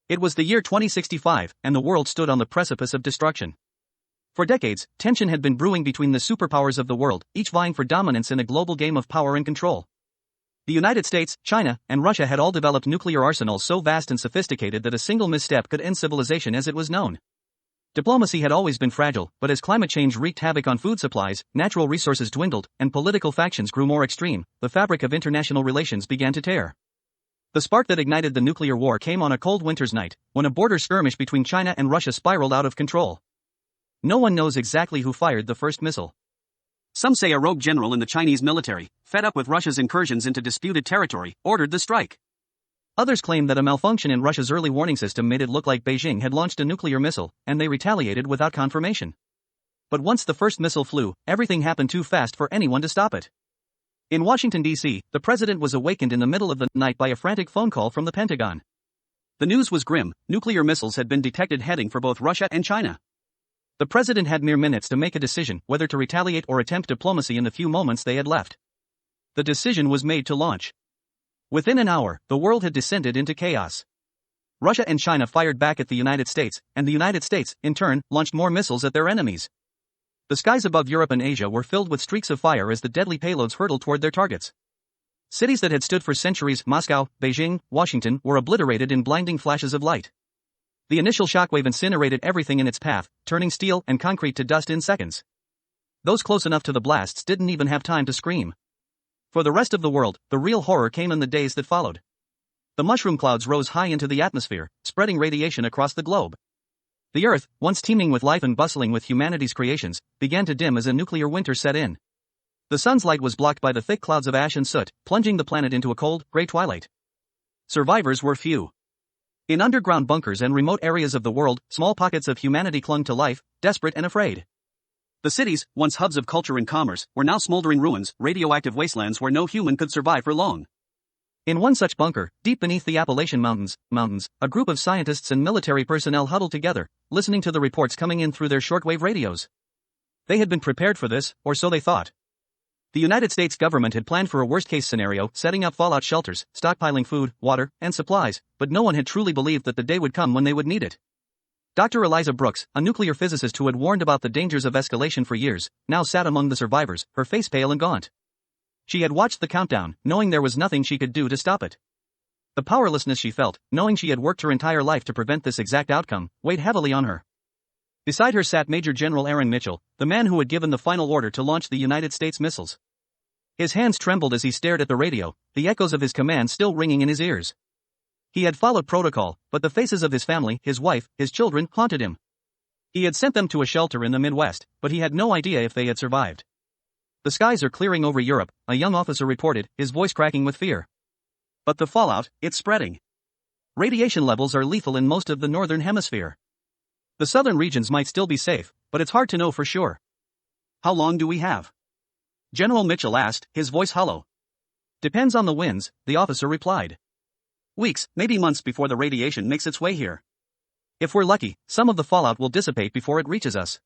It was the year 2065, and the world stood on the precipice of destruction. For decades, tension had been brewing between the superpowers of the world, each vying for dominance in a global game of power and control. The United States, China, and Russia had all developed nuclear arsenals so vast and sophisticated that a single misstep could end civilization as it was known. Diplomacy had always been fragile, but as climate change wreaked havoc on food supplies, natural resources dwindled, and political factions grew more extreme, the fabric of international relations began to tear. The spark that ignited the nuclear war came on a cold winter's night, when a border skirmish between China and Russia spiraled out of control. No one knows exactly who fired the first missile. Some say a rogue general in the Chinese military, fed up with Russia's incursions into disputed territory, ordered the strike. Others claim that a malfunction in Russia's early warning system made it look like Beijing had launched a nuclear missile, and they retaliated without confirmation. But once the first missile flew, everything happened too fast for anyone to stop it. In Washington, D.C., the president was awakened in the middle of the night by a frantic phone call from the Pentagon. The news was grim: nuclear missiles had been detected heading for both Russia and China. The president had mere minutes to make a decision whether to retaliate or attempt diplomacy in the few moments they had left. The decision was made to launch. Within an hour, the world had descended into chaos. Russia and China fired back at the United States, and the United States, in turn, launched more missiles at their enemies. The skies above Europe and Asia were filled with streaks of fire as the deadly payloads hurtled toward their targets. Cities that had stood for centuries, Moscow, Beijing, Washington, were obliterated in blinding flashes of light. The initial shockwave incinerated everything in its path, turning steel and concrete to dust in seconds. Those close enough to the blasts didn't even have time to scream. For the rest of the world, the real horror came in the days that followed. The mushroom clouds rose high into the atmosphere, spreading radiation across the globe. The Earth, once teeming with life and bustling with humanity's creations, began to dim as a nuclear winter set in. The sun's light was blocked by the thick clouds of ash and soot, plunging the planet into a cold, gray twilight. Survivors were few. In underground bunkers and remote areas of the world, small pockets of humanity clung to life, desperate and afraid. The cities, once hubs of culture and commerce, were now smoldering ruins, radioactive wastelands where no human could survive for long. In one such bunker, deep beneath the Appalachian Mountains, a group of scientists and military personnel huddled together, listening to the reports coming in through their shortwave radios. They had been prepared for this, or so they thought. The United States government had planned for a worst-case scenario, setting up fallout shelters, stockpiling food, water, and supplies, but no one had truly believed that the day would come when they would need it. Dr. Eliza Brooks, a nuclear physicist who had warned about the dangers of escalation for years, now sat among the survivors, her face pale and gaunt. She had watched the countdown, knowing there was nothing she could do to stop it. The powerlessness she felt, knowing she had worked her entire life to prevent this exact outcome, weighed heavily on her. Beside her sat Major General Aaron Mitchell, the man who had given the final order to launch the United States missiles. His hands trembled as he stared at the radio, the echoes of his command still ringing in his ears. He had followed protocol, but the faces of his family, his wife, his children, haunted him. He had sent them to a shelter in the Midwest, but he had no idea if they had survived. The skies are clearing over Europe, a young officer reported, his voice cracking with fear. But the fallout, it's spreading. Radiation levels are lethal in most of the northern hemisphere. The southern regions might still be safe, but it's hard to know for sure. How long do we have? General Mitchell asked, his voice hollow. Depends on the winds, the officer replied. Weeks, maybe months before the radiation makes its way here. If we're lucky, some of the fallout will dissipate before it reaches us.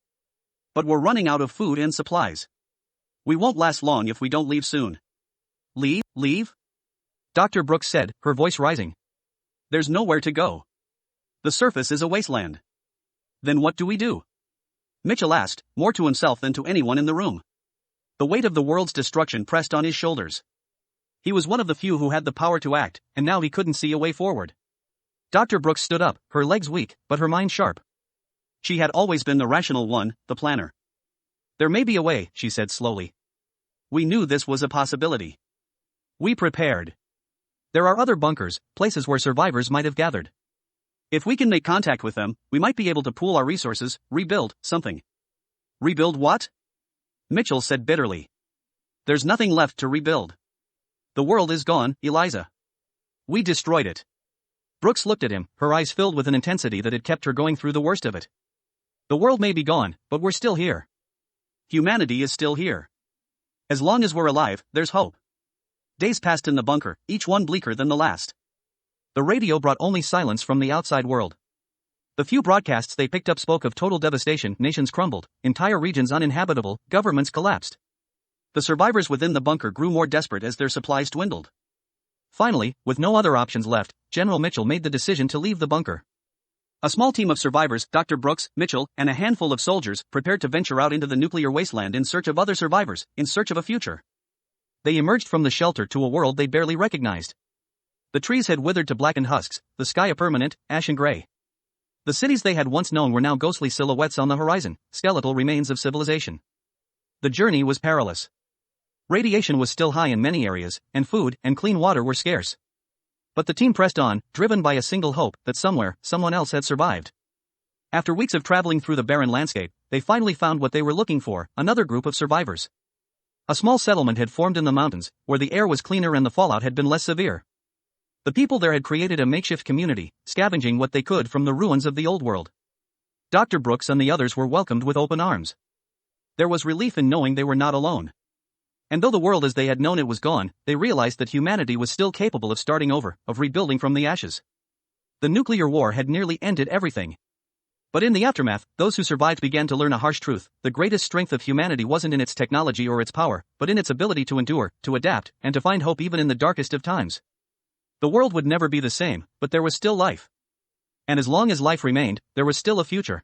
But we're running out of food and supplies. We won't last long if we don't leave soon. Leave? Dr. Brooks said, her voice rising. There's nowhere to go. The surface is a wasteland. Then what do we do? Mitchell asked, more to himself than to anyone in the room. The weight of the world's destruction pressed on his shoulders. He was one of the few who had the power to act, and now he couldn't see a way forward. Dr. Brooks stood up, her legs weak, but her mind sharp. She had always been the rational one, the planner. There may be a way, she said slowly. We knew this was a possibility. We prepared. There are other bunkers, places where survivors might have gathered. If we can make contact with them, we might be able to pool our resources, rebuild something. Rebuild what? Mitchell said bitterly. There's nothing left to rebuild. The world is gone, Eliza. We destroyed it. Brooks looked at him, her eyes filled with an intensity that had kept her going through the worst of it. The world may be gone, but we're still here. Humanity is still here. As long as we're alive, there's hope. Days passed in the bunker, each one bleaker than the last. The radio brought only silence from the outside world. The few broadcasts they picked up spoke of total devastation, nations crumbled, entire regions uninhabitable, governments collapsed. The survivors within the bunker grew more desperate as their supplies dwindled. Finally, with no other options left, General Mitchell made the decision to leave the bunker. A small team of survivors, Dr. Brooks, Mitchell, and a handful of soldiers, prepared to venture out into the nuclear wasteland in search of other survivors, in search of a future. They emerged from the shelter to a world they barely recognized. The trees had withered to blackened husks, the sky a permanent, ashen gray. The cities they had once known were now ghostly silhouettes on the horizon, skeletal remains of civilization. The journey was perilous. Radiation was still high in many areas, and food and clean water were scarce. But the team pressed on, driven by a single hope that somewhere, someone else had survived. After weeks of traveling through the barren landscape, they finally found what they were looking for, another group of survivors. A small settlement had formed in the mountains, where the air was cleaner and the fallout had been less severe. The people there had created a makeshift community, scavenging what they could from the ruins of the old world. Dr. Brooks and the others were welcomed with open arms. There was relief in knowing they were not alone. And though the world as they had known it was gone, they realized that humanity was still capable of starting over, of rebuilding from the ashes. The nuclear war had nearly ended everything. But in the aftermath, those who survived began to learn a harsh truth: the greatest strength of humanity wasn't in its technology or its power, but in its ability to endure, to adapt, and to find hope even in the darkest of times. The world would never be the same, but there was still life. And as long as life remained, there was still a future.